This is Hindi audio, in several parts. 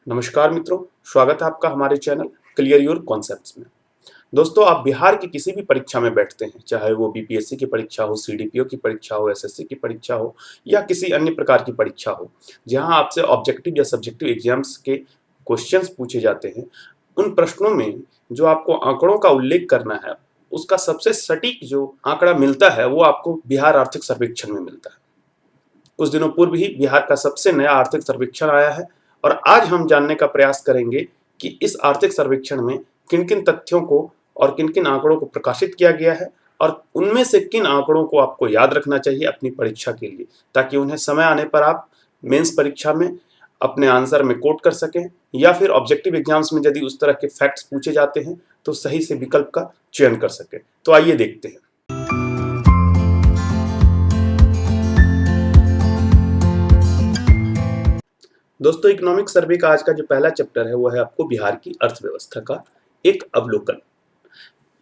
नमस्कार मित्रों, स्वागत है आपका हमारे चैनल क्लियर योर कॉन्सेप्ट्स में। दोस्तों, आप बिहार की किसी भी परीक्षा में बैठते हैं, चाहे वो बीपीएससी की परीक्षा हो, सीडीपीओ की परीक्षा हो, एसएससी की परीक्षा हो या किसी अन्य प्रकार की परीक्षा हो, जहां आपसे ऑब्जेक्टिव या सब्जेक्टिव एग्जाम्स के क्वेश्चंस पूछे जाते हैं। उन प्रश्नों में जो आपको आंकड़ों का उल्लेख करना है, उसका सबसे सटीक जो आंकड़ा मिलता है वो आपको बिहार आर्थिक सर्वेक्षण में मिलता है। कुछ दिनों पूर्व ही बिहार का सबसे नया आर्थिक सर्वेक्षण आया है और आज हम जानने का प्रयास करेंगे कि इस आर्थिक सर्वेक्षण में किन किन तथ्यों को और किन किन आंकड़ों को प्रकाशित किया गया है और उनमें से किन आंकड़ों को आपको याद रखना चाहिए अपनी परीक्षा के लिए, ताकि उन्हें समय आने पर आप मेंस परीक्षा में अपने आंसर में कोट कर सकें या फिर ऑब्जेक्टिव एग्जाम्स में यदि उस तरह के फैक्ट्स पूछे जाते हैं तो सही से विकल्प का चयन कर सकें। तो आइए देखते हैं। दोस्तों, इकोनॉमिक सर्वे का आज का जो पहला चैप्टर है वो है आपको बिहार की अर्थव्यवस्था का एक अवलोकन।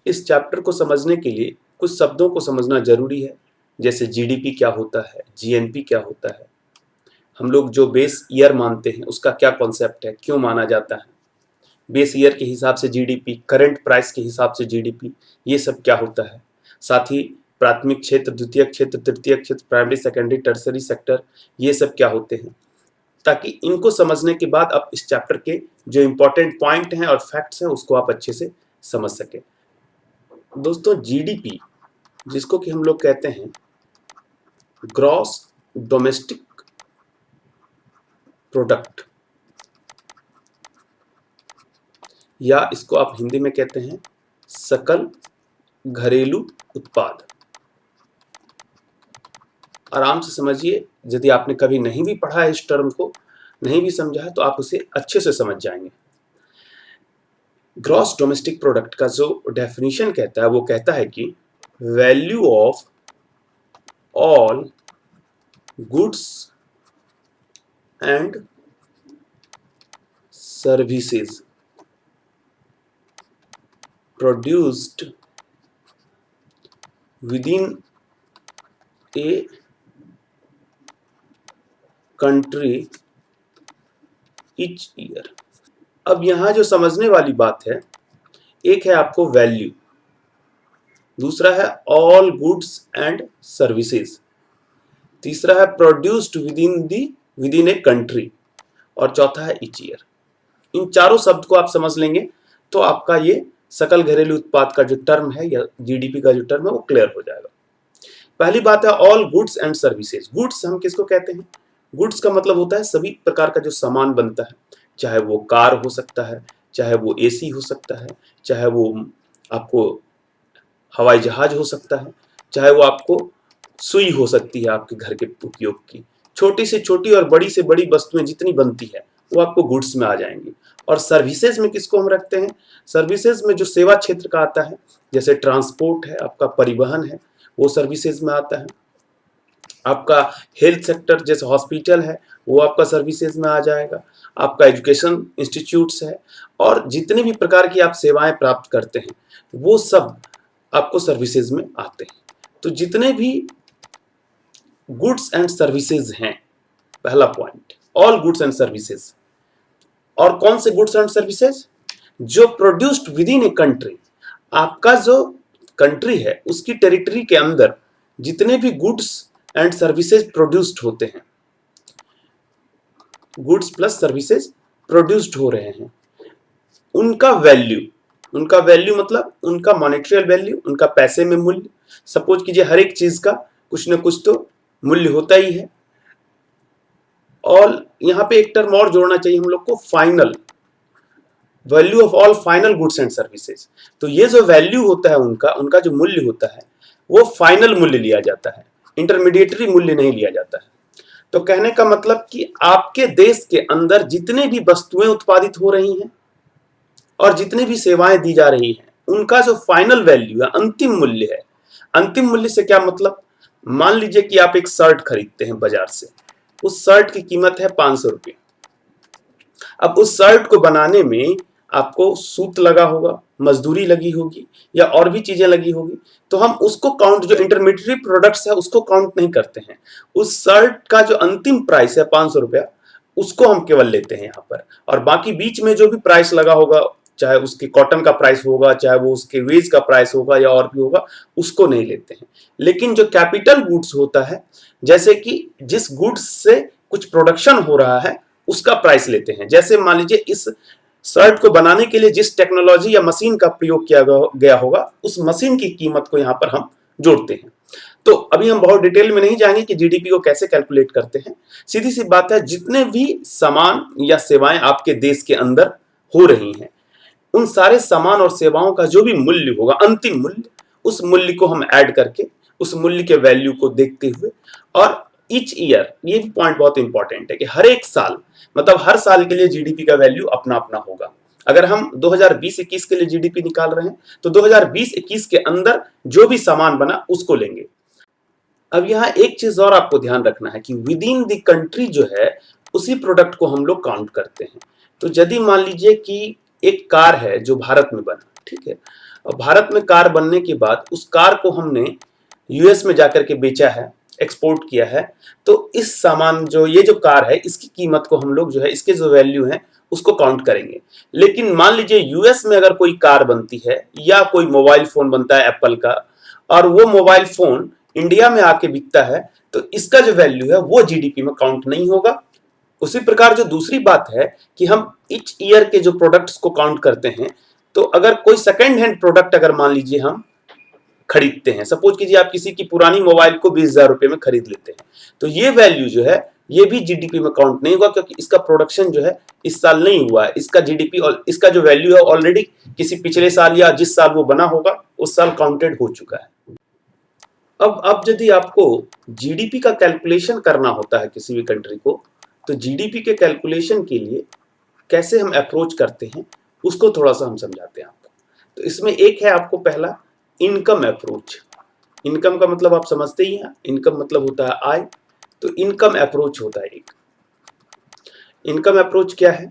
इस चैप्टर को समझने के लिए कुछ शब्दों को समझना जरूरी है, जैसे जीडीपी क्या होता है, जीएनपी क्या होता है, हम लोग जो बेस ईयर मानते हैं उसका क्या कॉन्सेप्ट है, क्यों माना जाता है, बेस ईयर के हिसाब से जीडीपी, करंट प्राइस के हिसाब से जीडीपी, ये सब क्या होता है। साथ ही प्राथमिक क्षेत्र, द्वितीयक क्षेत्र, तृतीयक क्षेत्र, प्राइमरी, सेकेंडरी, टर्सरी सेक्टर, ये सब क्या होते हैं, ताकि इनको समझने के बाद आप इस चैप्टर के जो इंपॉर्टेंट पॉइंट हैं और फैक्ट्स हैं उसको आप अच्छे से समझ सकें। दोस्तों, जीडीपी जिसको कि हम लोग कहते हैं ग्रॉस डोमेस्टिक प्रोडक्ट, या इसको आप हिंदी में कहते हैं सकल घरेलू उत्पाद। आराम से समझिए, यदि आपने कभी नहीं भी पढ़ा है इस टर्म को, नहीं भी समझा है, तो आप उसे अच्छे से समझ जाएंगे। ग्रॉस डोमेस्टिक प्रोडक्ट का जो डेफिनेशन कहता है वो कहता है कि value of all goods and services produced with in a country each year. अब यहां जो समझने वाली बात है, एक है आपको वैल्यू, दूसरा है ऑल गुड्स एंड सर्विसेज, तीसरा है produced with in a country, और चौथा है ईच ईयर। इन चारों शब्द को आप समझ लेंगे तो आपका ये सकल घरेलू उत्पाद का जो टर्म है या जीडीपी का जो टर्म है वो क्लियर हो जाएगा। पहली बात है all goods and services. Goods हम किसको कहते हैं? गुड्स का मतलब होता है सभी प्रकार का जो सामान बनता है, चाहे वो कार हो सकता है, चाहे वो एसी हो सकता है, चाहे वो आपको हवाई जहाज हो सकता है, चाहे वो आपको सुई हो सकती है आपके घर के उपयोग की। छोटी से छोटी और बड़ी से बड़ी वस्तुएं जितनी बनती है वो आपको गुड्स में आ जाएंगी। और सर्विसेज में किसको हम रखते हैं? सर्विसेज में जो सेवा क्षेत्र का आता है, जैसे ट्रांसपोर्ट है, आपका परिवहन है, वो सर्विसेज में आता है। आपका हेल्थ सेक्टर जैसे हॉस्पिटल है वो आपका सर्विसेज में आ जाएगा। आपका एजुकेशन इंस्टीट्यूट्स है और जितने भी प्रकार की आप सेवाएं प्राप्त करते हैं वो सब आपको सर्विसेज में आते हैं। तो जितने भी गुड्स एंड सर्विसेज हैं, पहला point all goods and services. और कौन से गुड्स एंड सर्विसेज? जो produced with in a country, आपका जो कंट्री है उसकी टेरिटरी के अंदर जितने भी गुड्स एंड सर्विसेज प्रोड्यूस्ड होते हैं, गुड्स प्लस सर्विसेज प्रोड्यूस्ड हो रहे हैं, उनका वैल्यू मतलब उनका मॉनेटरी वैल्यू, उनका पैसे में मूल्य। सपोज कीजिए हर एक चीज का कुछ न कुछ तो मूल्य होता ही है। और यहां पे एक टर्म और जोड़ना चाहिए हम लोग को, final value of all final goods and services. तो ये जो वैल्यू होता है उनका जो मूल्य होता है वो फाइनल मूल्य लिया जाता है, इंटरमीडिएटरी मूल्य नहीं लिया जाता है। तो कहने का मतलब कि आपके देश के अंदर जितने भी वस्तुएं उत्पादित हो रही हैं और जितनी भी सेवाएं दी जा रही हैं उनका जो फाइनल वैल्यू है, अंतिम मूल्य है। अंतिम मूल्य से क्या मतलब? मान लीजिए कि आप एक शर्ट खरीदते हैं बाजार से, उस शर्ट की कीमत है 500 रुपये। अब उस शर्ट को बनाने में आपको सूत लगा होगा, मजदूरी लगी होगी या और भी चीजें लगी होगी, तो हम उसको काउंट, जो इंटरमीडिएट प्रोडक्ट्स है उसको काउंट नहीं करते हैं। उस शर्ट का जो अंतिम प्राइस है 500 रुपया, उसको हम केवल लेते हैं यहाँ पर, और बाकी बीच में जो भी प्राइस लगा होगा, चाहे उसके कॉटन का प्राइस होगा, चाहे वो उसके वेज का प्राइस होगा या और भी होगा, उसको नहीं लेते हैं। लेकिन जो कैपिटल गुड्स होता है, जैसे कि जिस गुड्स से कुछ प्रोडक्शन हो रहा है, उसका प्राइस लेते हैं। जैसे मान लीजिए इस शर्ट को बनाने के लिए जिस टेक्नोलॉजी या मशीन का प्रयोग किया गया होगा, उस मशीन की कीमत को यहाँ पर हम जोड़ते हैं। तो अभी हम बहुत डिटेल में नहीं जाएंगे कि जीडीपी को कैसे कैलकुलेट करते हैं। सीधी सी बात है, जितने भी सामान या सेवाएं आपके देश के अंदर हो रही हैं, उन सारे सामान और सेवाओं का जो भी मूल्य होगा, अंतिम मूल्य, उस मूल्य को हम ऐड करके उस मूल्य के वैल्यू को देखते हुए, और ईच ईयर, ये पॉइंट बहुत इंपॉर्टेंट है कि हर एक साल, मतलब हर साल के लिए जीडीपी का वैल्यू अपना अपना होगा। अगर हम 2020-21 के लिए जीडीपी निकाल रहे हैं तो 2020-21 के अंदर जो भी सामान बना उसको लेंगे। अब यहाँ एक चीज और आपको ध्यान रखना है कि विद इन द कंट्री जो है, उसी प्रोडक्ट को हम लोग काउंट करते हैं। तो यदि मान लीजिए कि एक कार है जो भारत में बना, ठीक है, और भारत में कार बनने के बाद उस कार को हमने यूएस में जाकर के बेचा है, एक्सपोर्ट किया है, तो इस सामान जो ये जो कार है, इसकी कीमत को हम लोग जो है, इसके जो वैल्यू है उसको काउंट करेंगे। लेकिन मान लीजिए यूएस में अगर कोई कार बनती है या कोई मोबाइल फोन बनता है एप्पल का, और वो मोबाइल फोन इंडिया में आके बिकता है, तो इसका जो वैल्यू है वो जीडीपी में काउंट नहीं होगा। उसी प्रकार जो दूसरी बात है कि हम ईच ईयर के जो प्रोडक्ट्स को काउंट करते हैं, तो अगर कोई सेकेंड हैंड प्रोडक्ट अगर मान लीजिए हम खरीदते हैं, सपोज कीजिए आप किसी की पुरानी मोबाइल को 20,000 रुपए में खरीद लेते हैं, तो ये वैल्यू जो है ये भी जीडीपी में काउंट नहीं होगा, क्योंकि इसका प्रोडक्शन जो है इस साल नहीं हुआ है। इसका जीडीपी और इसका जो वैल्यू है ऑलरेडी किसी पिछले साल या जिस साल वो बना होगा उस साल काउंटेड हो चुका है। अब यदि आपको जीडीपी का कैलकुलेशन करना होता है किसी भी कंट्री को, तो जीडीपी के कैलकुलेशन के लिए कैसे हम अप्रोच करते हैं उसको थोड़ा सा हम समझाते हैं आपको। तो इसमें एक है आपको पहला इनकम अप्रोच। इनकम का मतलब आप समझते ही हैं, इनकम मतलब होता है आय। तो इनकम अप्रोच होता है एक। इनकम अप्रोच क्या है?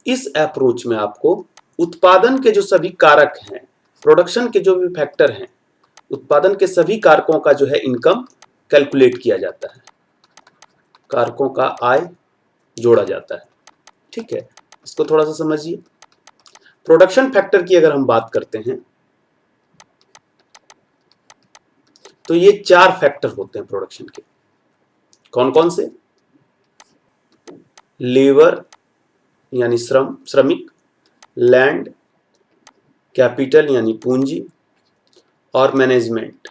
इस अप्रोच में आपको उत्पादन के जो सभी कारक हैं, प्रोडक्शन के जो भी फैक्टर हैं, उत्पादन के सभी कारकों का जो है इनकम कैलकुलेट किया जाता है, कारकों का आय जोड़ा जाता है। ठीक है, इसको थोड़ा सा समझिए। प्रोडक्शन फैक्टर की अगर हम बात करते हैं तो ये 4 फैक्टर होते हैं प्रोडक्शन के। कौन कौन से? लेबर यानी श्रमिक, लैंड, कैपिटल यानी पूंजी, और मैनेजमेंट।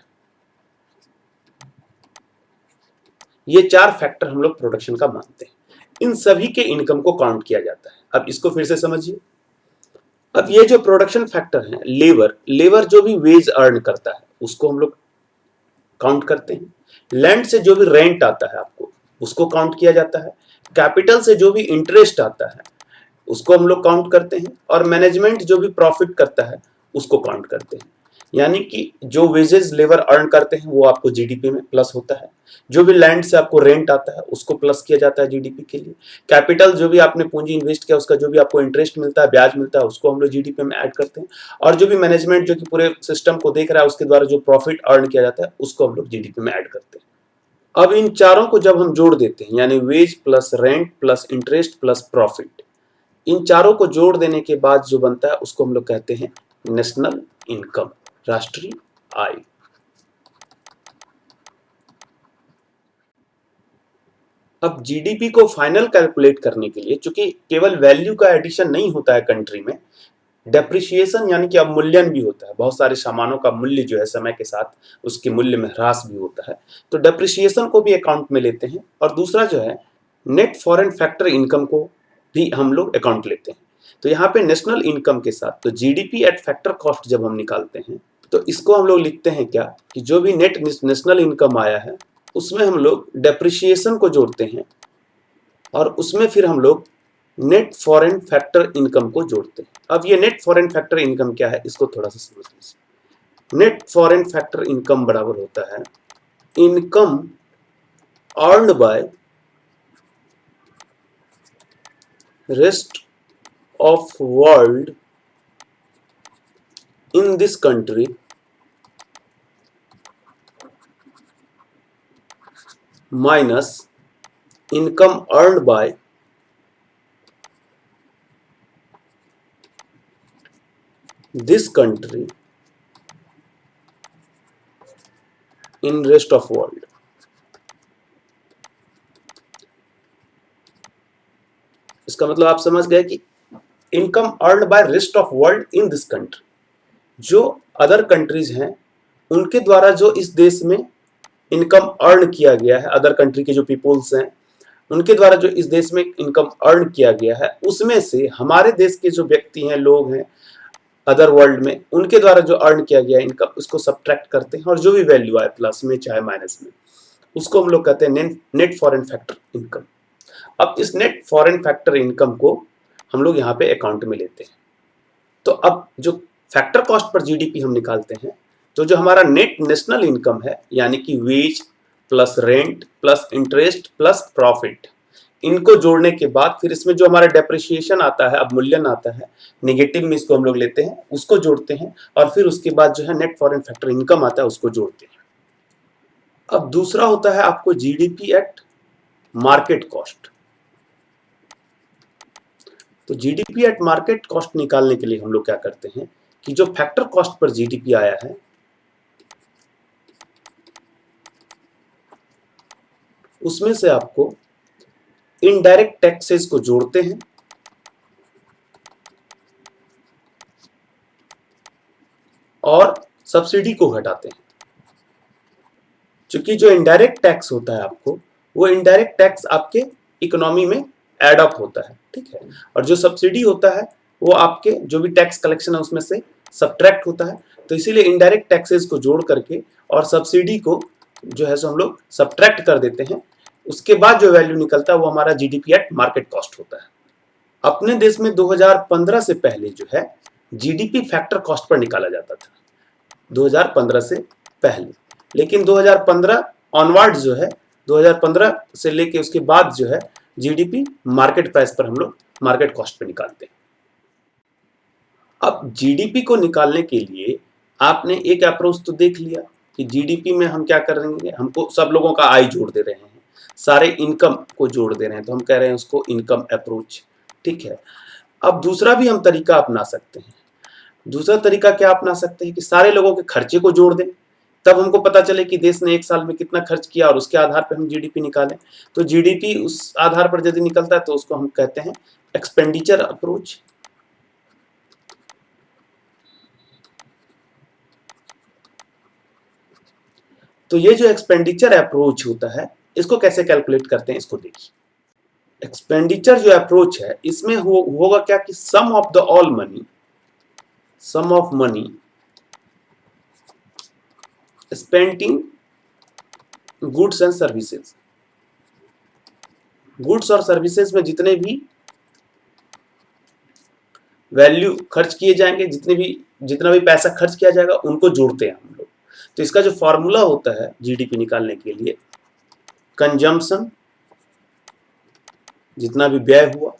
ये 4 फैक्टर हम लोग प्रोडक्शन का मानते हैं। इन सभी के इनकम को काउंट किया जाता है। अब इसको फिर से समझिए। अब ये जो प्रोडक्शन फैक्टर है, लेबर जो भी वेज अर्न करता है उसको हम लोग काउंट करते हैं। लैंड से जो भी रेंट आता है आपको उसको काउंट किया जाता है। कैपिटल से जो भी इंटरेस्ट आता है उसको हम लोग काउंट करते हैं। और मैनेजमेंट जो भी प्रॉफिट करता है उसको काउंट करते हैं। यानी कि जो वेजेस लेबर अर्न करते हैं वो आपको जीडीपी में प्लस होता है। जो भी लैंड से आपको रेंट आता है उसको प्लस किया जाता है जीडीपी के लिए। कैपिटल जो भी आपने पूंजी इन्वेस्ट किया उसका जो भी आपको इंटरेस्ट मिलता है, ब्याज मिलता है, उसको हम लोग जीडीपी में ऐड करते हैं। और जो भी मैनेजमेंट जो कि पूरे सिस्टम को देख रहा है उसके द्वारा जो प्रॉफिट अर्न किया जाता है उसको हम लोग जीडीपी में ऐड करते हैं। अब इन चारों को जब हम जोड़ देते हैं, यानी wage plus rent plus interest plus profit, इन चारों को जोड़ देने के बाद जो बनता है उसको हम लोग कहते हैं नेशनल इनकम, राष्ट्रीय आय। अब जीडीपी को फाइनल कैलकुलेट करने के लिए, चूंकि केवल वैल्यू का एडिशन नहीं होता है कंट्री में, डेप्रिसिएशन यानी कि अवमूल्यन भी होता है। बहुत सारे सामानों का मूल्य जो है समय के साथ उसके मूल्य में ह्रास भी होता है, तो डेप्रिसिएशन को भी अकाउंट में लेते हैं। और दूसरा जो है नेट फॉरेन फैक्टर इनकम को भी हम लोग अकाउंट लेते हैं। तो यहाँ पे नेशनल इनकम के साथ तो जीडीपी एट फैक्टर कॉस्ट जब हम निकालते हैं तो इसको हम लोग लिखते हैं क्या, कि जो भी नेट नेशनल इनकम आया है उसमें हम लोग डेप्रिसिएशन को जोड़ते हैं, और उसमें फिर हम लोग नेट फॉरेन फैक्टर इनकम को जोड़ते हैं। अब ये नेट फॉरेन फैक्टर इनकम क्या है इसको थोड़ा सा समझ लीजिए। नेट फॉरेन फैक्टर इनकम बराबर होता है income earned by rest of world in this country minus income earned by this country in rest of world। इसका मतलब आप समझ गए कि income earned by rest of world in this country, जो अदर कंट्रीज हैं उनके द्वारा जो इस देश में इनकम अर्न किया गया है, अदर कंट्री के जो पीपुल्स हैं उनके द्वारा जो इस देश में इनकम अर्न किया गया है, उसमें से हमारे देश के जो व्यक्ति हैं, लोग हैं अदर वर्ल्ड में, उनके द्वारा जो अर्न किया गया इनकम, उसको सब्ट्रैक्ट करते हैं और जो भी वैल्यू आए प्लस में चाहे माइनस में, उसको हम लोग कहते हैं नेट फॉरेन फैक्टर इनकम। अब इस नेट फॉरेन फैक्टर इनकम को हम लोग यहाँ पे अकाउंट में लेते हैं। तो अब जो फैक्टर कॉस्ट पर जीडीपी हम निकालते हैं, तो जो हमारा नेट नेशनल इनकम है, यानी कि wage plus rent plus interest plus profit, इनको जोड़ने के बाद फिर इसमें जो हमारा डेप्रिसिएशन आता है, अवमूल्यन आता है, नेगेटिव में इसको हम लोग लेते हैं, उसको जोड़ते हैं और फिर उसके बाद जो है नेट फॉरेन फैक्टर इनकम आता है उसको जोड़ते हैं। अब दूसरा होता है आपको जीडीपी एट मार्केट कॉस्ट। तो जीडीपी एट मार्केट कॉस्ट निकालने के लिए हम लोग क्या करते हैं कि जो फैक्टर कॉस्ट पर जीडीपी आया है उसमें से आपको इनडायरेक्ट टैक्सेस को जोड़ते हैं और सब्सिडी को घटाते हैं। क्योंकि जो इनडायरेक्ट टैक्स होता है आपको, वो इनडायरेक्ट टैक्स आपके इकोनॉमी में एड अप होता है, ठीक है, और जो सब्सिडी होता है वो आपके जो भी टैक्स कलेक्शन है उसमें से सब्ट्रैक्ट होता है। तो इसीलिए इनडायरेक्ट टैक्सेस को जोड़ करके और सब्सिडी को जो है सो हम लोग सब्ट्रैक्ट कर देते हैं, उसके बाद जो वैल्यू निकलता है वो हमारा जीडीपी एट मार्केट कॉस्ट होता है। अपने देश में 2015 से पहले जो है जीडीपी फैक्टर कॉस्ट पर निकाला जाता था, 2015 से पहले, लेकिन 2015 ऑनवर्ड जो है, 2015 से लेके उसके बाद जो है जीडीपी मार्केट प्राइस पर हम लोग मार्केट कॉस्ट पे निकालते हैं। अब जीडीपी को निकालने के लिए आपने एक अप्रोच तो देख लिया कि जीडीपी में हम क्या कर रहे हैं, हमको सब लोगों का आय जोड़ दे रहे हैं, सारे इनकम को जोड़ दे रहे हैं, तो हम कह रहे हैं उसको इनकम अप्रोच, ठीक है। अब दूसरा भी हम तरीका अपना सकते हैं। दूसरा तरीका क्या अपना सकते हैं कि सारे लोगों के खर्चे को जोड़ दें, तब हमको पता चले कि देश ने एक साल में कितना खर्च किया और उसके आधार पर हम जीडीपी निकालें। तो जीडीपी उस आधार पर यदि निकलता है तो उसको हम कहते हैं एक्सपेंडिचर अप्रोच। तो ये जो एक्सपेंडिचर अप्रोच होता है, इसको कैसे कैलकुलेट करते हैं इसको देखिए। एक्सपेंडिचर जो अप्रोच है इसमें होगा क्या कि sum of the all money, sum of money spent in goods and services. Goods और सर्विसेज में जितने भी वैल्यू खर्च किए जाएंगे, जितना भी पैसा खर्च किया जाएगा, उनको जोड़ते हैं हम लोग। तो इसका जो फॉर्मूला होता है जीडीपी निकालने के लिए, कंजम्पशन जितना भी व्यय हुआ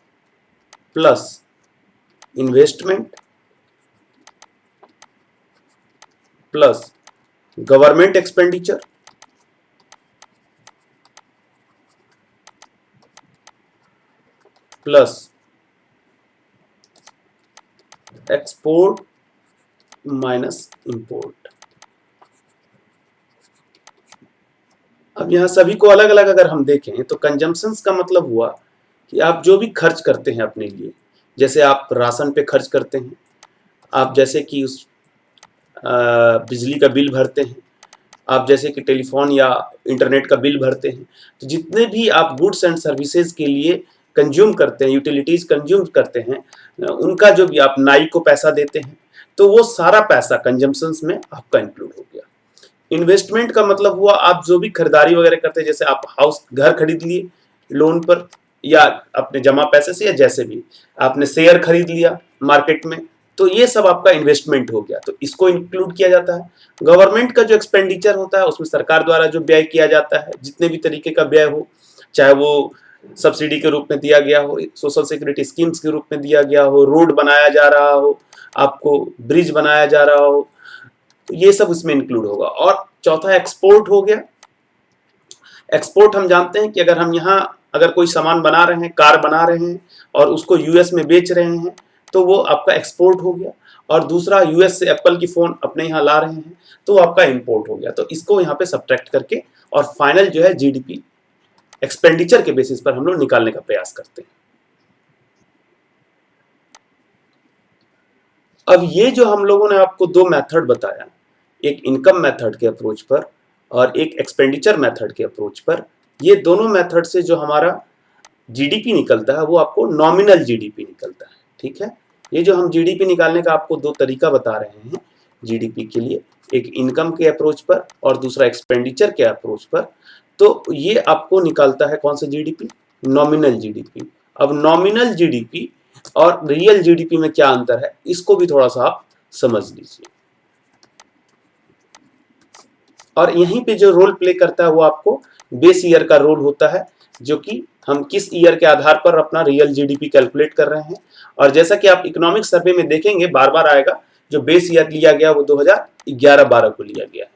plus investment plus government expenditure plus export minus import. अब यहां सभी को अलग अलग अगर हम देखें तो कंजम्पशंस का मतलब हुआ कि आप जो भी खर्च करते हैं अपने लिए, जैसे आप राशन पे खर्च करते हैं, आप जैसे कि उस बिजली का बिल भरते हैं, आप जैसे कि टेलीफोन या इंटरनेट का बिल भरते हैं, तो जितने भी आप गुड्स एंड सर्विसेज के लिए कंज्यूम करते हैं, यूटिलिटीज कंज्यूम करते हैं, उनका जो भी आप नाई को पैसा देते हैं, तो वो सारा पैसा कंजम्पशंस में आपका इंक्लूड हो गया। इन्वेस्टमेंट का मतलब हुआ आप जो भी खरीदारी वगैरह करते हैं, जैसे आप घर खरीद लिए लोन पर या अपने जमा पैसे से, या जैसे भी आपने शेयर खरीद लिया मार्केट में, तो ये सब आपका इन्वेस्टमेंट हो गया, तो इसको इंक्लूड किया जाता है। गवर्नमेंट का जो एक्सपेंडिचर होता है उसमें सरकार द्वारा जो व्यय किया जाता है, जितने भी तरीके का व्यय हो, चाहे वो सब्सिडी के रूप में दिया गया हो, सोशल सिक्योरिटी स्कीम्स के रूप में दिया गया हो, रोड बनाया जा रहा हो, आपको ब्रिज बनाया जा रहा हो, तो ये सब इसमें इंक्लूड होगा। और चौथा एक्सपोर्ट हो गया। एक्सपोर्ट हम जानते हैं कि अगर हम यहाँ अगर कोई सामान बना रहे हैं, कार बना रहे हैं और उसको यूएस में बेच रहे हैं तो वो आपका एक्सपोर्ट हो गया, और दूसरा यूएस से एप्पल की फोन अपने यहाँ ला रहे हैं तो वो आपका इंपोर्ट हो गया। तो इसको यहाँ पे सब्ट्रैक्ट करके और फाइनल जो है जीडीपी एक्सपेंडिचर के बेसिस पर हम लोग निकालने का प्रयास करते हैं। अब ये जो हम लोगों ने आपको दो मेथड बताया, एक इनकम मेथड के अप्रोच पर और एक एक्सपेंडिचर मेथड के अप्रोच पर, ये दोनों मेथड से जो हमारा जीडीपी निकलता है वो आपको नॉमिनल जीडीपी निकलता है। ठीक है, ये जो हम जीडीपी निकालने का आपको दो तरीका बता रहे हैं जीडीपी के लिए, एक इनकम के अप्रोच पर और दूसरा एक्सपेंडिचर के अप्रोच पर, तो ये आपको निकालता है कौन सा जीडीपी, नॉमिनल जीडीपी। अब नॉमिनल जीडीपी और रियल जीडीपी में क्या अंतर है, इसको भी थोड़ा सा आप समझ लीजिए। और यहीं पे जो रोल प्ले करता है वो आपको बेस ईयर का रोल होता है, जो कि हम किस ईयर के आधार पर अपना रियल जीडीपी कैलकुलेट कर रहे हैं। और जैसा कि आप इकोनॉमिक सर्वे में देखेंगे बार बार आएगा, जो बेस ईयर लिया गया वो 2011-12 को लिया गया है।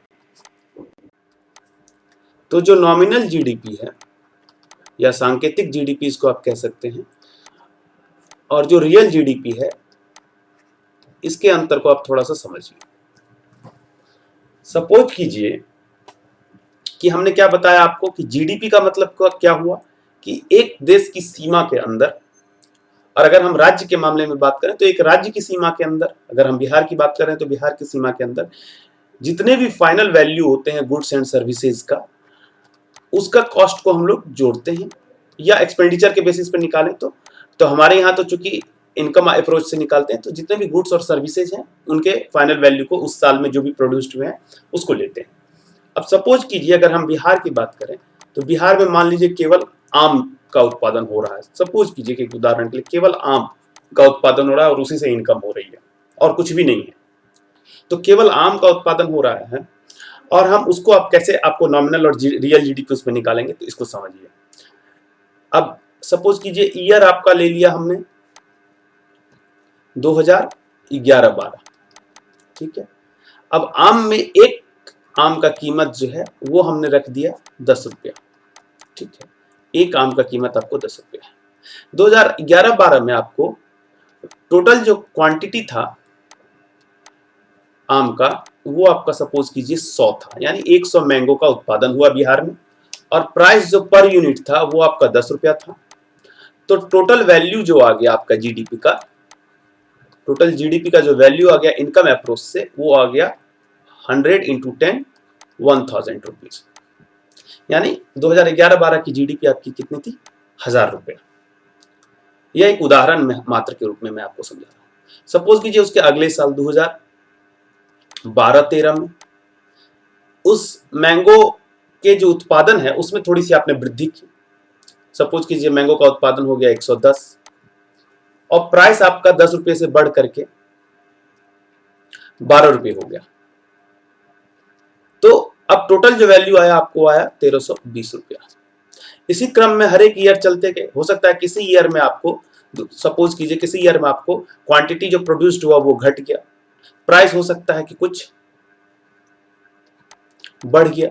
तो जो नॉमिनल जीडीपी है या सांकेतिक जीडीपी इसको आप कह सकते हैं, और जो रियल जीडीपी है, इसके अंतर को आप थोड़ा सा समझिए। सपोज कीजिए कि हमने क्या बताया आपको कि जीडीपी का मतलब क्या हुआ कि एक देश की सीमा के अंदर, और अगर हम राज्य के मामले में बात करें तो एक राज्य की सीमा के अंदर, अगर हम बिहार की बात करें तो बिहार की सीमा के अंदर जितने भी फाइनल वैल्यू होते हैं गुड्स एंड सर्विसेज का, उसका कॉस्ट को हम लोग जोड़ते हैं, या एक्सपेंडिचर के बेसिस पे निकालें तो हमारे यहाँ तो चूंकि इनकम अप्रोच से निकालते हैं, तो जितने भी गुड्स और सर्विसेज हैं उनके फाइनल वैल्यू को उस साल में जो भी प्रोड्यूस्ड हुए हैं उसको लेते हैं। अब सपोज कीजिए अगर हम बिहार की बात करें तो बिहार में मान लीजिए केवल आम का उत्पादन हो रहा है। सपोज कीजिए कि एक उदाहरण के लिए केवल आम का उत्पादन हो रहा है और उसी से इनकम हो रही है और कुछ भी नहीं है, तो केवल आम का उत्पादन हो रहा है और हम उसको आप कैसे आपको नॉमिनल और रियल जीडीपी उसमें निकालेंगे, तो इसको समझिए। अब सपोज कीजिए ईयर आपका ले लिया हमने 2011-12, ठीक है। अब आम में एक आम का कीमत जो है वो हमने रख दिया 10 रुपया, ठीक है। एक आम का कीमत आपको 10 रुपया है। 2011-12 में आपको टोटल जो क्वांटिटी था आम का वो आपका सपोज कीजिए 100 था, यानी 100 मैंगो का उत्पादन हुआ बिहार में, और प्राइस जो पर यूनिट था वो आपका 10 रुपया था। तो टोटल वैल्यू जो आ गया आपका जीडीपी का, टोटल जीडीपी का जो वैल्यू आ गया इनकम अप्रोच से, वो आ गया 100 इंटू 10, 1000 रुपीज, यानी 2011-12 की जीडीपी आपकी कितनी थी, 1000 रुपया। यह एक उदाहरण में मात्र के रूप में मैं आपको समझा रहा हूं। सपोज कीजिए उसके अगले साल 2012-13 में उस मैंगो के जो उत्पादन है उसमें थोड़ी सी आपने वृद्धि की। सपोज कीजिए मैंगो का उत्पादन हो गया 110 और प्राइस आपका 10 रुपये से बढ़ करके 12 रुपये हो गया, तो अब टोटल जो वैल्यू आया आपको आया 1320 रुपया। इसी क्रम में हर एक ईयर चलते गए, हो सकता है किसी ईयर में आपको, सपोज कीजिए किसी ईयर में आपको क्वांटिटी जो प्रोड्यूस्ड हुआ वो घट गया, प्राइस हो सकता है कि कुछ बढ़ गया,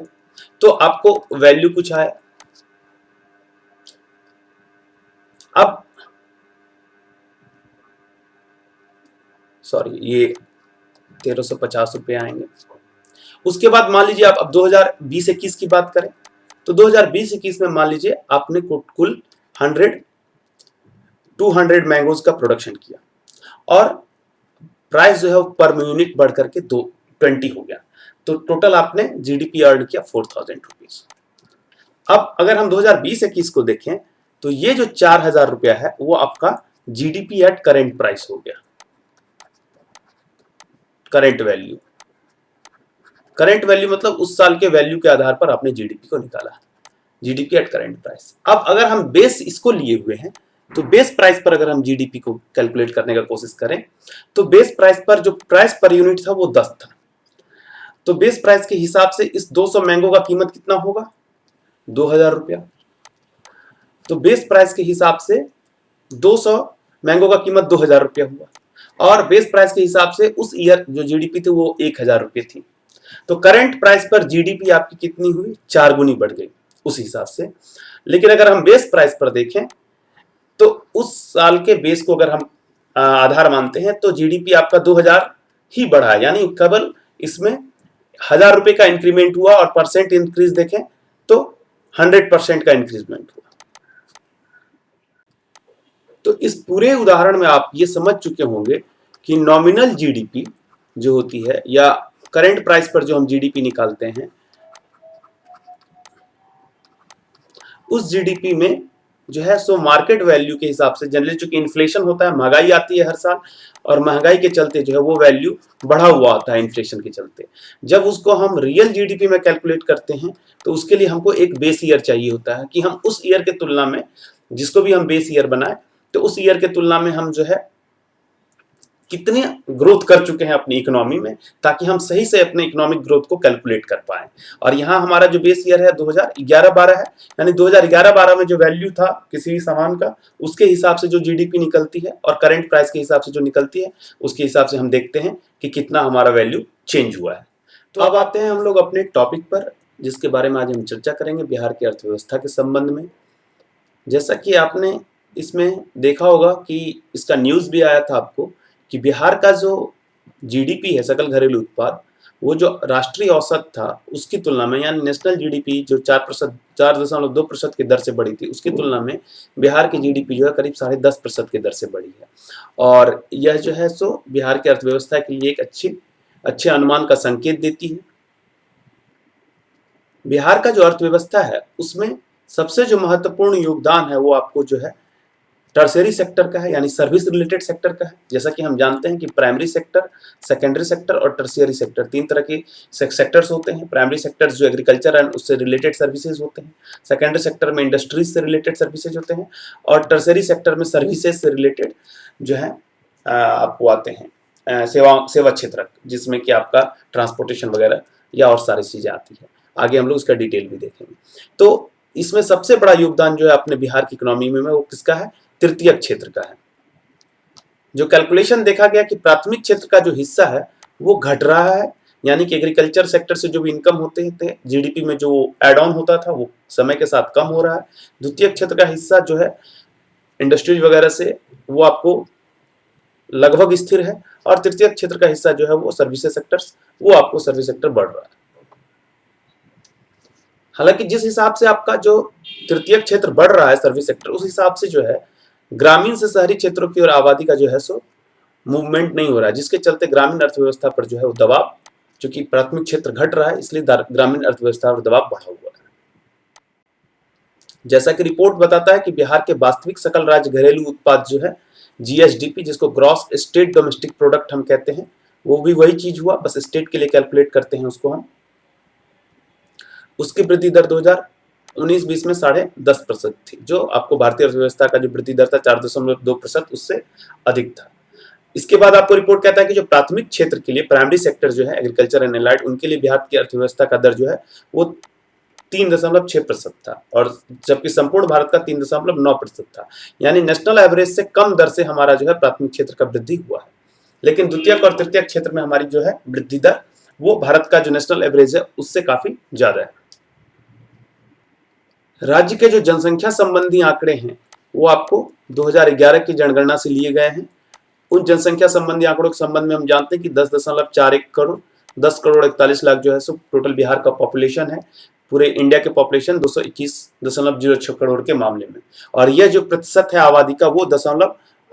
तो आपको वैल्यू कुछ आया। अब सॉरी ये 1350 रुपये आएंगे। उसके बाद मान लीजिए आप अब 2020-21 की बात करें तो 2020-21 में मान लीजिए आपने कुल 200 मैंगोज का प्रोडक्शन किया और प्राइस जो है पर यूनिट बढ़ करके 20 हो गया, तो टोटल आपने जीडीपी अर्न किया 4000 रुपीज। अब अगर हम 2020-21 को देखें तो ये जो 4000 रुपया है वो आपका जीडीपी एट करेंट प्राइस हो गया, करेंट वैल्यू। करेंट वैल्यू मतलब उस साल के वैल्यू के आधार पर आपने जीडीपी को निकाला, जीडीपी एट करेंट प्राइस। अब अगर हम बेस इसको लिए हुए हैं तो बेस प्राइस पर अगर हम जीडीपी को कैलकुलेट करने का कोशिश करें तो बेस प्राइस पर जो प्राइस पर यूनिट था वो 10 था, तो बेस प्राइस के हिसाब से इस 200 मैंगो का कीमत कितना होगा, 2000 रुपया। तो बेस प्राइस के हिसाब से 200 मैंगो का कीमत 2000 रुपया हुआ, और बेस प्राइस के हिसाब से उस ईयर जो जीडीपी थी वो 1000 रुपये थी। तो करंट प्राइस पर जीडीपी आपकी कितनी हुई, 4 गुनी बढ़ गई। उस हिसाब से। लेकिन अगर हम बेस प्राइस पर देखें तो उस साल के बेस को अगर हम आधार मानते हैं तो जीडीपी आपका 2000 ही बढ़ा है, यानी केवल इसमें 1000 रुपए का इंक्रीमेंट हुआ और परसेंट इंक्रीज देखें तो 100% का इंक्रीजमेंट हुआ। तो इस पूरे उदाहरण में आप ये समझ चुके होंगे कि नॉमिनल जीडीपी जो होती है या करंट प्राइस पर जो हम जीडीपी निकालते हैं, उस जीडीपी में जो है सो मार्केट वैल्यू के हिसाब से जनरली चूंकि इन्फ्लेशन होता है, महंगाई आती है हर साल, और महंगाई के चलते जो है वो वैल्यू बढ़ा हुआ होता है इन्फ्लेशन के चलते। जब उसको हम रियल जीडीपी में कैलकुलेट करते हैं तो उसके लिए हमको एक बेस ईयर चाहिए होता है कि हम उस ईयर के तुलना में, जिसको भी हम बेस ईयर बनाए, तो उस ईयर के तुलना में हम जो है कितने ग्रोथ कर चुके हैं अपनी इकोनॉमी में, ताकि हम सही से अपने इकोनॉमिक ग्रोथ को कैलकुलेट कर पाए। और यहाँ हमारा जो बेस ईयर है 2011-12 है, यानी 2011-12 में जो वैल्यू था किसी भी सामान का, उसके हिसाब से जो जीडीपी निकलती है और करंट प्राइस के हिसाब से जो निकलती है, उसके हिसाब से हम देखते हैं कि कितना हमारा वैल्यू चेंज हुआ है। तो अब आते हैं हम लोग अपने टॉपिक पर, जिसके बारे में आज हम चर्चा करेंगे, बिहार की अर्थव्यवस्था के संबंध में। जैसा कि आपने इसमें देखा होगा कि इसका न्यूज़ भी आया था आपको कि बिहार का जो जीडीपी है, सकल घरेलू उत्पाद, वो जो राष्ट्रीय औसत था उसकी तुलना में, यानी नेशनल जीडीपी जो 4.2% की दर से बढ़ी थी, उसकी तुलना में बिहार की जीडीपी जो है करीब 10.5% की दर से बढ़ी है। और यह जो है सो बिहार की अर्थव्यवस्था के लिए एक अच्छे अनुमान का संकेत देती है। बिहार का जो अर्थव्यवस्था है उसमें सबसे जो महत्वपूर्ण योगदान है वो आपको जो है टर्शियरी सेक्टर का है, यानी सर्विस रिलेटेड सेक्टर का है। जैसा कि हम जानते हैं कि प्राइमरी सेक्टर, सेकेंडरी सेक्टर और टर्शियरी सेक्टर, 3 तरह के सेक्टर्स होते हैं। प्राइमरी सेक्टर्स जो एग्रीकल्चर एंड उससे रिलेटेड सर्विसेज होते हैं, सेकेंडरी सेक्टर में इंडस्ट्रीज से रिलेटेड सर्विसेज होते हैं, और टर्शियरी सेक्टर में सर्विसेज से रिलेटेड जो है आपको आते हैं सेवा क्षेत्र, जिसमें कि आपका ट्रांसपोर्टेशन वगैरह या और सारी चीज़ें आती है। आगे हम लोग उसका डिटेल भी देखेंगे। तो इसमें सबसे बड़ा योगदान जो है अपने बिहार की इकोनॉमी में वो किसका है? तृतीयक क्षेत्र का है। जो कैलकुलेशन देखा गया कि प्राथमिक क्षेत्र का जो हिस्सा है वो घट रहा है, यानी कि एग्रीकल्चर सेक्टर से जो भी इनकम होते थे जीडीपी में, जो एड ऑन होता था, वो समय के साथ कम हो रहा है। द्वितीय क्षेत्र का हिस्सा जो है इंडस्ट्रीज वगैरह से, वो आपको लगभग स्थिर है, और तृतीय क्षेत्र का हिस्सा जो है वो सर्विसेज सेक्टर्स, वो आपको सर्विस सेक्टर बढ़ रहा है। हालांकि जिस हिसाब से आपका जो तृतीय क्षेत्र बढ़ रहा है सर्विस सेक्टर, उस हिसाब से जो है ग्रामीण से शहरी क्षेत्रों की ओर आबादी का जो है सो मूवमेंट नहीं हो रहा है, जिसके चलते ग्रामीण अर्थव्यवस्था पर जो है वो दबाव, चूंकि प्राथमिक क्षेत्र घट रहा है इसलिए ग्रामीण अर्थव्यवस्था पर दबाव बढ़ा हुआ है। जैसा कि रिपोर्ट बताता है कि बिहार के वास्तविक सकल राज्य घरेलू उत्पाद जो है जीएसडीपी, जिसको ग्रॉस स्टेट डोमेस्टिक प्रोडक्ट हम कहते हैं, वो भी वही चीज हुआ, बस स्टेट के लिए कैलकुलेट करते हैं उसको हम। उसकी वृद्धि दर 2019-20 में 10.5% थी, जो आपको भारतीय अर्थव्यवस्था का जो वृद्धि दर था 4.2%, उससे अधिक था। इसके बाद आपको रिपोर्ट कहता है कि जो प्राथमिक क्षेत्र के लिए प्राइमरी सेक्टर जो है एग्रीकल्चर एंड एलाइड, उनके लिए बिहार की अर्थव्यवस्था का दर जो है वो 3.6% था, और जबकि संपूर्ण भारत का 3.9% था, यानी नेशनल एवरेज से कम दर से हमारा जो है प्राथमिक क्षेत्र का वृद्धि हुआ है। लेकिन द्वितीयक और तृतीयक क्षेत्र में हमारी जो है वृद्धि दर वो भारत का जो नेशनल एवरेज है उससे काफी ज्यादा है। राज्य के जो जनसंख्या संबंधी आंकड़े हैं वो आपको 2011 की जनगणना से लिए गए हैं। उन जनसंख्या संबंधी आंकड़ों के संबंध में हम जानते हैं कि 10.41 करोड़ 10 करोड़ 41 लाख जो है सो टोटल बिहार का पॉपुलेशन है, पूरे इंडिया के पॉपुलेशन 221.06 करोड़ के मामले में। और यह जो प्रतिशत है आबादी का वो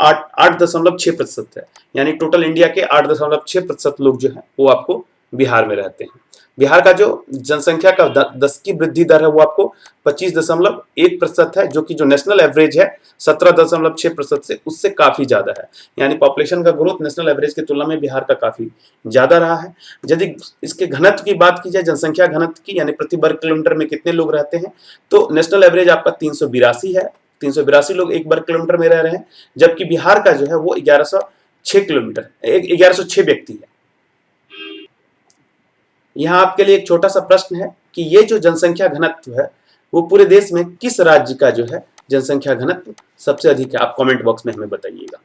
8.6% है, यानी टोटल इंडिया के 8.6% लोग जो है वो आपको बिहार में रहते हैं। बिहार का जो जनसंख्या का 10 की वृद्धि दर है वो आपको 25.1% है, जो कि जो नेशनल एवरेज है 17.6% से उससे काफी ज्यादा है, यानी पॉपुलेशन का ग्रोथ नेशनल एवरेज की तुलना में बिहार का काफी ज्यादा रहा है। यदि इसके घनत्व की बात की जाए, जनसंख्या घनत्व की, यानी प्रति वर्ग किलोमीटर में कितने लोग रहते हैं, तो नेशनल एवरेज आपका 382 है, 382 लोग एक वर्ग किलोमीटर में रह रहे हैं, जबकि बिहार का जो है वो 1106 व्यक्ति है। यहाँ आपके लिए एक छोटा सा प्रश्न है कि ये जो जनसंख्या घनत्व है वो पूरे देश में किस राज्य का जो है जनसंख्या घनत्व सबसे अधिक है? आप कमेंट बॉक्स में हमें बताइएगा।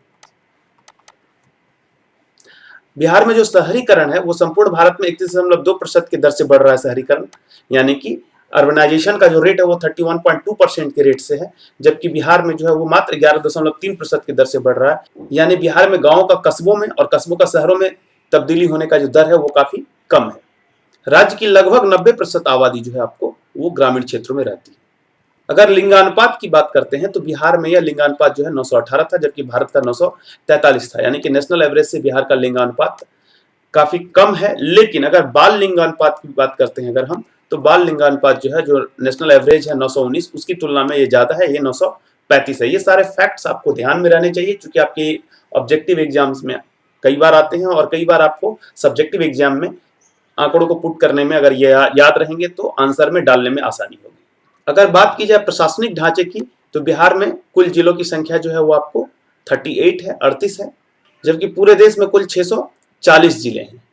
बिहार में जो शहरीकरण है वो संपूर्ण भारत में 31.2% की दर से बढ़ रहा है शहरीकरण, यानी कि अर्बनाइजेशन का जो रेट है वो 31.2% के रेट से है, जबकि बिहार में जो है वो मात्र 11.3% की दर से बढ़ रहा है। यानी बिहार में गाँव का कस्बों में और कस्बों का शहरों में तब्दीली होने का जो दर है वो काफी कम है। राज्य की लगभग 90% आबादी जो है आपको वो ग्रामीण क्षेत्रों में रहती है। अगर लिंगानुपात की बात करते हैं तो बिहार में यह लिंगानुपात जो है 918 था, जबकि भारत का 943 था। यानी कि नेशनल एवरेज से बिहार का लिंगानुपात काफी कम है। लेकिन अगर बाल लिंगानुपात की बात करते हैं अगर हम, तो बाल लिंगानुपात जो है, जो नेशनल एवरेज है 919, उसकी तुलना में ये ज्यादा है, ये 935 है। ये सारे फैक्ट्स आपको ध्यान में रहने चाहिए, क्योंकि आपके ऑब्जेक्टिव एग्जाम्स में कई बार आते हैं और कई बार आपको सब्जेक्टिव एग्जाम में आंकड़ों को पुट करने में अगर ये याद रहेंगे तो आंसर में डालने में आसानी होगी। अगर बात की जाए प्रशासनिक ढांचे की, तो बिहार में कुल जिलों की संख्या जो है वो आपको 38 है, 38 है, जबकि पूरे देश में कुल 640 जिले हैं।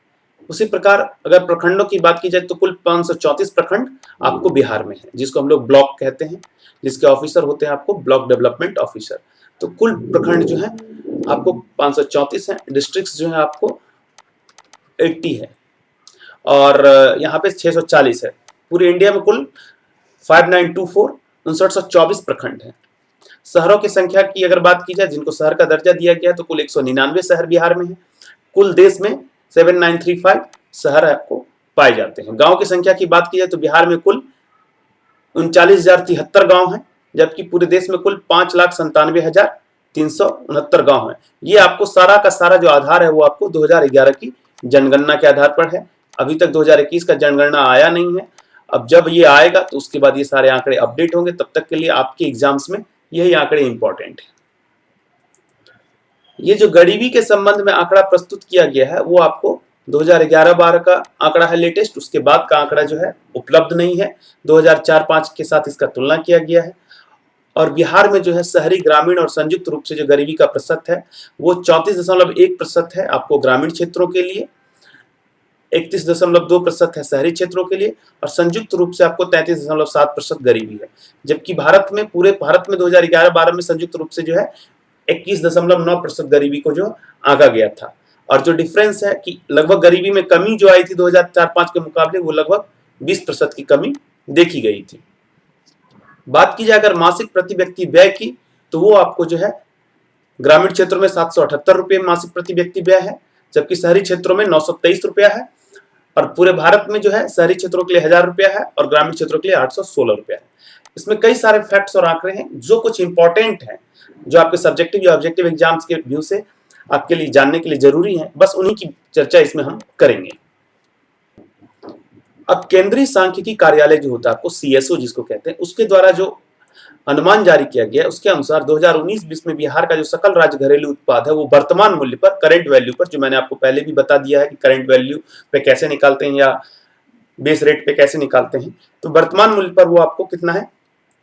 उसी प्रकार अगर प्रखंडों की बात की जाए तो कुल 534 प्रखंड आपको बिहार में है, जिसको हम लोग ब्लॉक कहते हैं, जिसके ऑफिसर होते हैं आपको ब्लॉक डेवलपमेंट ऑफिसर। तो कुल प्रखंड जो है आपको 534 है, डिस्ट्रिक्ट जो है आपको 80 है, और यहाँ पे 640 है। पूरे इंडिया में कुल 5924 5924 प्रखंड है। शहरों की संख्या की अगर बात की जाए, जिनको शहर का दर्जा दिया गया है, तो कुल 199 शहर बिहार में है। कुल देश में 7935 शहर आपको पाए जाते हैं। गांव की संख्या की बात की जाए तो बिहार में कुल 39,073 गांव हैं, जबकि पूरे देश में कुल 5,97,369 गांव हैं। ये आपको सारा का सारा जो आधार है वो आपको 2011 की जनगणना के आधार पर है। अभी तक 2021 का जनगणना आया नहीं है। अब जब ये आएगा तो उसके बाद ये सारे आंकड़े अपडेट होंगे। तब तक के लिए आपके एग्जाम्स में यही आंकड़े इंपॉर्टेंट है। ये जो गरीबी के संबंध में आंकड़ा प्रस्तुत किया गया है वो आपको 2011-12 का आंकड़ा है लेटेस्ट, उसके बाद का आंकड़ा जो है उपलब्ध नहीं है। 2004-5 के साथ इसका तुलना किया गया है। और बिहार में जो है शहरी, ग्रामीण और संयुक्त रूप से जो गरीबी का प्रतिशत है वो 34.1% है आपको ग्रामीण क्षेत्रों के लिए, 31.2% है शहरी क्षेत्रों के लिए, और संयुक्त रूप से आपको 33.7% गरीबी है। जबकि भारत में, पूरे भारत में 2011-12 में संयुक्त रूप से जो है 21.9% गरीबी को जो आंका गया था। और जो डिफरेंस है कि लगभग गरीबी में कमी जो आई थी 2004-5 के मुकाबले, वो लगभग 20% की कमी देखी गई थी। बात की जाए अगर मासिक प्रति व्यक्ति व्यय की, तो वो आपको जो है ग्रामीण क्षेत्रों में 778 रुपये मासिक प्रति व्यक्ति व्यय है, जबकि शहरी क्षेत्रों में 923 रुपया है। और पूरे भारत में जो है शहरी क्षेत्रों के लिए 1000 रुपया है और ग्रामीण क्षेत्रों के लिए 816 रुपया है। इसमें कई सारे फैक्ट्स और आंकड़े हैं जो कुछ इंपॉर्टेंट हैं, जो आपके सब्जेक्टिव या ऑब्जेक्टिव एग्जाम्स के व्यू से आपके लिए जानने के लिए जरूरी है। बस उन्हीं की चर्चा इसमें हम करेंगे। अब केंद्रीय सांख्यिकी कार्यालय जो होता है आपको सीएसओ जिसको कहते हैं, उसके द्वारा जो अनुमान जारी किया गया है उसके अनुसार 2019-20 में बिहार का जो सकल राज्य घरेलू उत्पाद है वो वर्तमान मूल्य पर, करंट वैल्यू पर, जो मैंने आपको पहले भी बता दिया है कि करंट वैल्यू पे कैसे निकालते हैं या बेस रेट पे कैसे निकालते हैं, तो वर्तमान मूल्य पर वो आपको कितना है,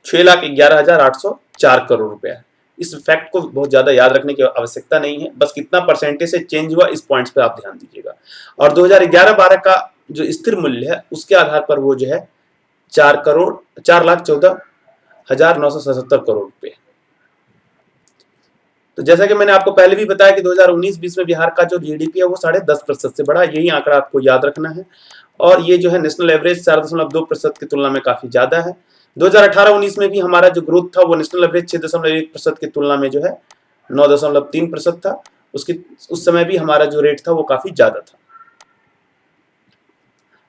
6,11,804 करोड़ रुपया है। इस फैक्ट को बहुत ज्यादा याद रखने की आवश्यकता नहीं है, बस कितना परसेंटेज से चेंज हुआ इस पॉइंट्स पर आप ध्यान दीजिएगा। और 2011-12 का जो स्थिर मूल्य है उसके आधार पर वो जो है 4,14,977 करोड़ रुपए। तो जैसा कि मैंने आपको पहले भी बताया कि 2019-20 में बिहार का जो जीडीपी है वो 10.5% से बढ़ा, यही आंकड़ा आपको याद रखना है। और ये जो है नेशनल एवरेज 4.2% की तुलना में काफी ज्यादा है। 2018-19 में भी हमारा जो ग्रोथ था वो नेशनल एवरेज 6.1% की तुलना में जो है 9.3% था। उस समय भी हमारा जो रेट था वो काफी ज्यादा था।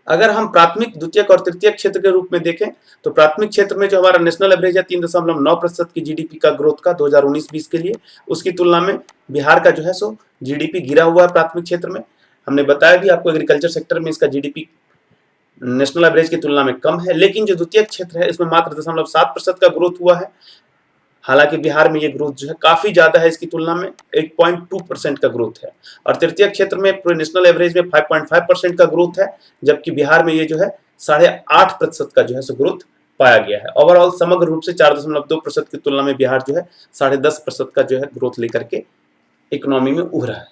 अगर हम प्राथमिक, द्वितीयक और तृतीयक क्षेत्र के रूप में देखें तो प्राथमिक क्षेत्र में जो हमारा नेशनल एवरेज है 3.9% की जीडीपी का ग्रोथ का 2019-20 के लिए, उसकी तुलना में बिहार का जो है सो जीडीपी गिरा हुआ है प्राथमिक क्षेत्र में। हमने बताया भी आपको एग्रीकल्चर सेक्टर में इसका जीडीपी नेशनल एवरेज की तुलना में कम है। लेकिन जो द्वितीयक क्षेत्र है इसमें मात्र 0.7% का ग्रोथ हुआ है। हालांकि बिहार में ये ग्रोथ जो है काफी ज्यादा है, इसकी तुलना में 8.2% का ग्रोथ है। और तृतीय क्षेत्र में पूरे नेशनल एवरेज में 5.5% का ग्रोथ है, जबकि बिहार में ये जो है 8.5% का जो है सो ग्रोथ पाया गया है। ओवरऑल समग्र रूप से 4.2% की तुलना में बिहार जो है 10.5% का जो है ग्रोथ लेकर के इकोनॉमी में उभरा है।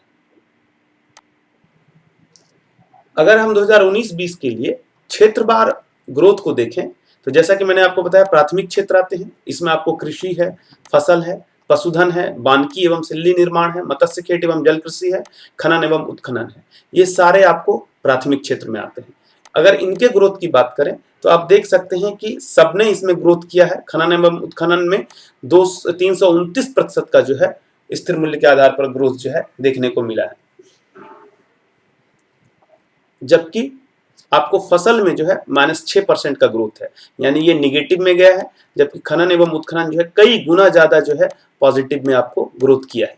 अगर हम 2019-20 के लिए क्षेत्रवार ग्रोथ को देखें तो जैसा कि मैंने आपको बताया प्राथमिक क्षेत्र आते हैं, इसमें आपको कृषि है, फसल है, पशुधन है, वानिकी एवं सिल्ली निर्माण है, मत्स्य खेत एवं जल कृषि है, खनन एवं उत्खनन है। ये सारे आपको प्राथमिक क्षेत्र में आते हैं। अगर इनके ग्रोथ की बात करें तो आप देख सकते हैं कि सबने इसमें ग्रोथ किया है। खनन एवं उत्खनन में 329% का जो है स्थिर मूल्य के आधार पर ग्रोथ जो है देखने को मिला है, जबकि आपको फसल में जो है -6% का ग्रोथ है, यानी ये निगेटिव में गया है, जबकि खनन एवं उत्खनन जो है कई गुना ज्यादा जो है पॉजिटिव में आपको ग्रोथ किया है।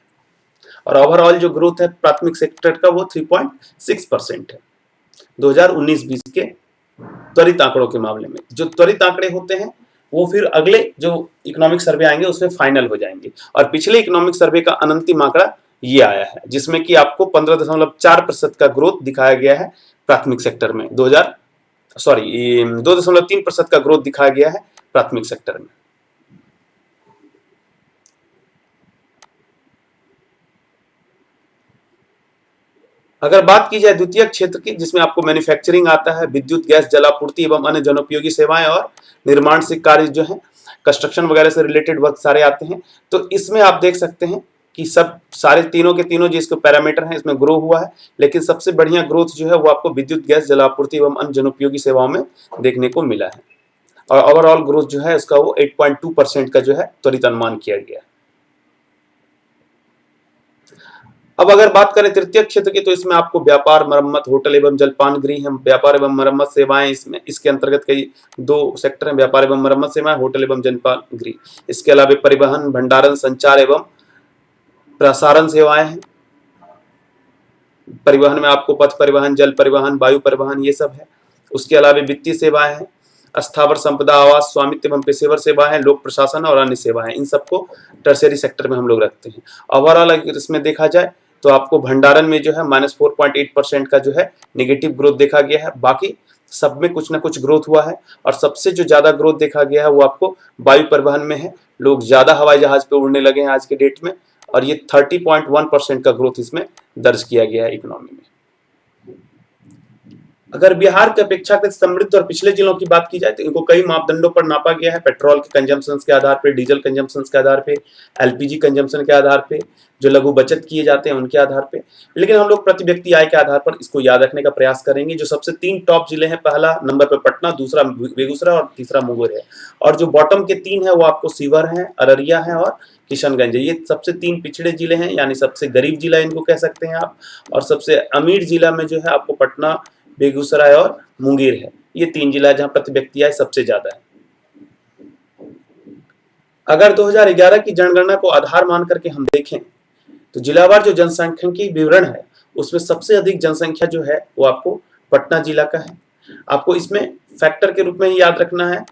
और ओवरऑल जो ग्रोथ है प्राथमिक सेक्टर का वो 3.6% है 2019-20 के त्वरित आंकड़ों के मामले में। जो त्वरित आंकड़े होते हैं वो फिर अगले जो इकोनॉमिक सर्वे आएंगे उसमें फाइनल हो जाएंगे, और पिछले इकोनॉमिक सर्वे का अंतिम आंकड़ा ये आया है, जिसमें कि आपको 15.4% का ग्रोथ दिखाया गया है प्राथमिक सेक्टर में। 2.3% का ग्रोथ दिखाया गया है प्राथमिक सेक्टर में। अगर बात की जाए द्वितीय क्षेत्र की, जिसमें आपको मैन्युफैक्चरिंग आता है, विद्युत गैस जलापूर्ति एवं अन्य जनोपयोगी सेवाएं और निर्माण से कार्य जो है कंस्ट्रक्शन वगैरह से रिलेटेड वर्क सारे आते हैं, तो इसमें आप देख सकते हैं कि सब सारे तीनों के तीनों जो इसके पैरामीटर हैं इसमें ग्रो हुआ है, लेकिन सबसे बढ़िया ग्रोथ जो है वो आपको विद्युत गैस जलापूर्ति एवं अन्य जनोपयोगी सेवाओं में देखने को मिला है, और ओवरऑल ग्रोथ जो है उसका वो 8.2% का जो है त्वरित अनुमान किया गया है। अब अगर बात करें तृतीय क्षेत्र की, तो इसमें आपको व्यापार, मरम्मत, होटल एवं जलपान गृह, व्यापार एवं मरम्मत सेवाएं, इसमें इसके अंतर्गत कई 2 सेक्टर हैं, व्यापार एवं मरम्मत सेवाएं, होटल एवं जलपान गृह। इसके अलावा परिवहन, भंडारण, संचार एवं प्रसारण सेवाएं हैं। परिवहन में आपको पथ परिवहन, जल परिवहन, वायु परिवहन, ये सब है। उसके अलावा वित्तीय सेवाएं हैं, स्थावर संपदा, आवास, स्वामित्व एवं पेशेवर सेवाएं, लोक प्रशासन और अन्य सेवाएं, इन सबको टर्शियरी सेक्टर में हम लोग रखते हैं। ओवरऑल अगर इसमें देखा जाए तो आपको भंडारण में जो है -4.8% का जो है नेगेटिव ग्रोथ देखा गया है, बाकी सब में कुछ ना कुछ ग्रोथ हुआ है, और सबसे जो ज्यादा ग्रोथ देखा गया है वो आपको वायु परिवहन में है। लोग ज्यादा हवाई जहाज पे उड़ने लगे हैं आज के डेट में, और ये 30.1% का ग्रोथ इसमें दर्ज किया गया है इकोनॉमी में। अगर बिहार की अपेक्षाकृत समृद्ध और पिछले जिलों की बात की जाए तो इनको कई मापदंडों पर नापा गया है, पेट्रोल के कंजम्पशन के आधार पर, डीजल कंजम्पशन के आधार पे, एलपीजी कंजम्पशन के आधार पे, जो लघु बचत किए जाते हैं उनके आधार पे। लेकिन हम लोग प्रति व्यक्ति आय के आधार पर इसको याद रखने का प्रयास करेंगे। जो सबसे 3 टॉप जिले हैं, पहला नंबर पर पटना, दूसरा बेगूसराय और तीसरा मुंगेर है, और जो बॉटम के 3 है वो आपको शिवहर है, अररिया है और किशनगंज है। ये सबसे 3 पिछड़े जिले हैं, यानी सबसे गरीब जिला इनको कह सकते हैं आप, और सबसे अमीर जिला में जो है आपको पटना, बेगूसराय और मुंगेर है। ये 3 जिला जहां प्रति व्यक्ति आय सबसे ज्यादा है। अगर 2011 की जनगणना को आधार मान करके हम देखें तो जिलावार जो जनसांख्यिकीय विवरण है उसमें सबसे अधिक जनसंख्या जो है वो आपको पटना जिला का है। आपको इसमें फैक्टर के रूप में ही याद रखना है,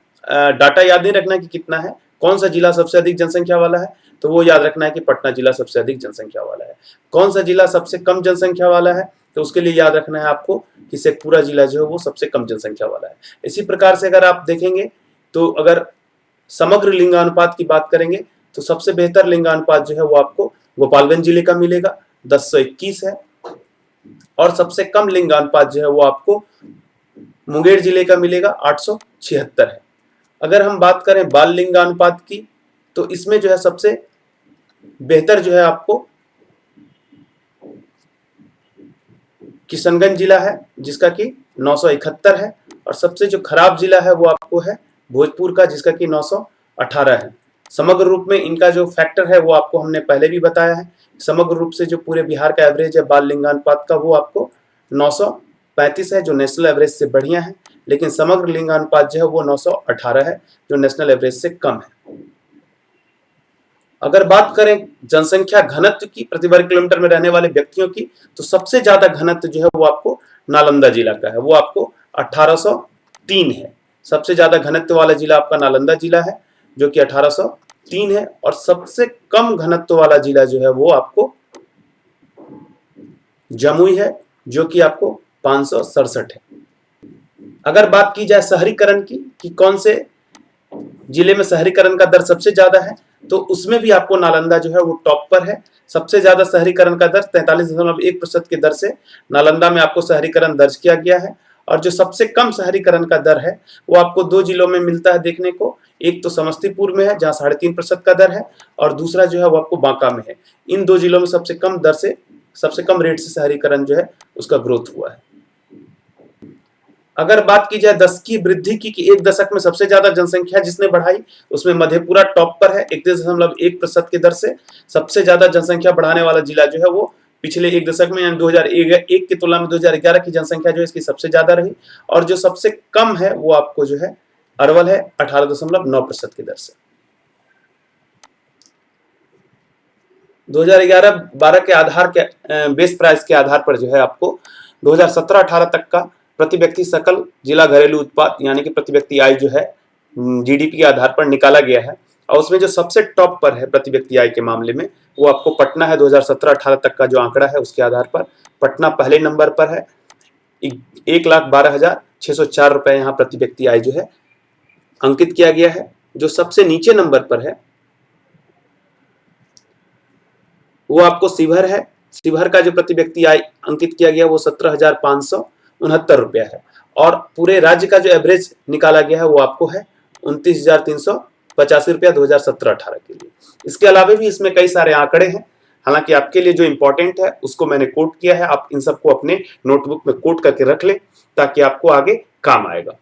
डाटा याद नहीं रखना कि कितना है, कौन सा जिला सबसे अधिक जनसंख्या वाला है, तो वो याद रखना है कि पटना जिला सबसे अधिक जनसंख्या वाला है। कौन सा जिला सबसे कम जनसंख्या वाला है, तो उसके लिए याद रखना है आपको कि शेखपुरा जिला जो है वो सबसे कम जनसंख्या वाला है। इसी प्रकार से अगर आप देखेंगे तो अगर समग्र लिंगानुपात की बात करेंगे तो सबसे बेहतर लिंगानुपात जो है वो आपको गोपालगंज जिले का मिलेगा, 1021 है, और सबसे कम लिंगानुपात जो है वो आपको मुंगेर जिले का मिलेगा, 876 है। अगर हम बात करें बाल लिंगानुपात की तो इसमें जो है सबसे बेहतर जो है आपको किशनगंज जिला है जिसका कि 971 है, और सबसे जो खराब जिला है वो आपको है भोजपुर का जिसका कि 918 है। समग्र रूप में इनका जो फैक्टर है वो आपको हमने पहले भी बताया है। समग्र रूप से जो पूरे बिहार का एवरेज है बाल लिंगानुपात का वो आपको 935 है, जो नेशनल एवरेज से बढ़िया है, लेकिन समग्र लिंगानुपात जो है वो 918 है, जो नेशनल एवरेज से कम है। अगर बात करें जनसंख्या घनत्व की, प्रति वर्ग किलोमीटर में रहने वाले व्यक्तियों की, तो सबसे ज्यादा घनत्व जो है वो आपको नालंदा जिला का है, वो आपको 1803 है। सबसे ज्यादा घनत्व वाला जिला आपका नालंदा जिला है जो कि 1803 है, और सबसे कम घनत्व वाला जिला जो है वो आपको जमुई है जो कि आपको 567 है। अगर बात की जाए शहरीकरण की कि कौन से जिले में शहरीकरण का दर सबसे ज्यादा है, तो उसमें भी आपको नालंदा जो है वो टॉप पर है। सबसे ज्यादा शहरीकरण का दर 43.1% के दर से नालंदा में आपको शहरीकरण दर्ज किया गया है, और जो सबसे कम शहरीकरण का दर है वो आपको 2 जिलों में मिलता है देखने को। एक तो समस्तीपुर में है जहां 3.5% का दर है, और दूसरा जो है वो आपको बांका में है। इन 2 जिलों में सबसे कम दर से, सबसे कम रेट से शहरीकरण जो है उसका ग्रोथ हुआ है। अगर बात की जाए 10 की वृद्धि की कि एक दशक में सबसे ज्यादा जनसंख्या जिसने बढ़ाई, उसमें मधेपुरा टॉप पर है 31.1% की दर से। सबसे ज्यादा जनसंख्या बढ़ाने वाला जिला जो है वो पिछले एक दशक में यानी 2001 की तुलना में 2011 की जनसंख्या जो है इसकी सबसे ज्यादा रही। और जो सबसे कम है वो आपको जो है अरवल है 18.9% की दर से। 2011-12 के आधार के बेस प्राइस के आधार पर जो है आपको 2017-18 तक का प्रति व्यक्ति सकल जिला घरेलू उत्पाद यानी कि प्रति व्यक्ति आय जो है जीडीपी के आधार पर निकाला गया है। और उसमें जो सबसे टॉप पर है प्रति व्यक्ति आय के मामले में वो आपको पटना है। 2017-18 तक का जो आंकड़ा है उसके आधार पर पटना पहले नंबर पर है। 1,12,604 रुपए यहाँ प्रति व्यक्ति आय जो है अंकित किया गया है। जो सबसे नीचे नंबर पर है वो आपको शिवहर है। शिवहर का जो प्रति व्यक्ति आय अंकित किया गया वो 17,569 रुपया है। और पूरे राज्य का जो एवरेज निकाला गया है वो आपको है 29,385 रुपया 2017-18 के लिए। इसके अलावा भी इसमें कई सारे आंकड़े हैं, हालांकि आपके लिए जो इंपॉर्टेंट है उसको मैंने कोट किया है। आप इन सबको अपने नोटबुक में कोट करके रख लें ताकि आपको आगे काम आएगा।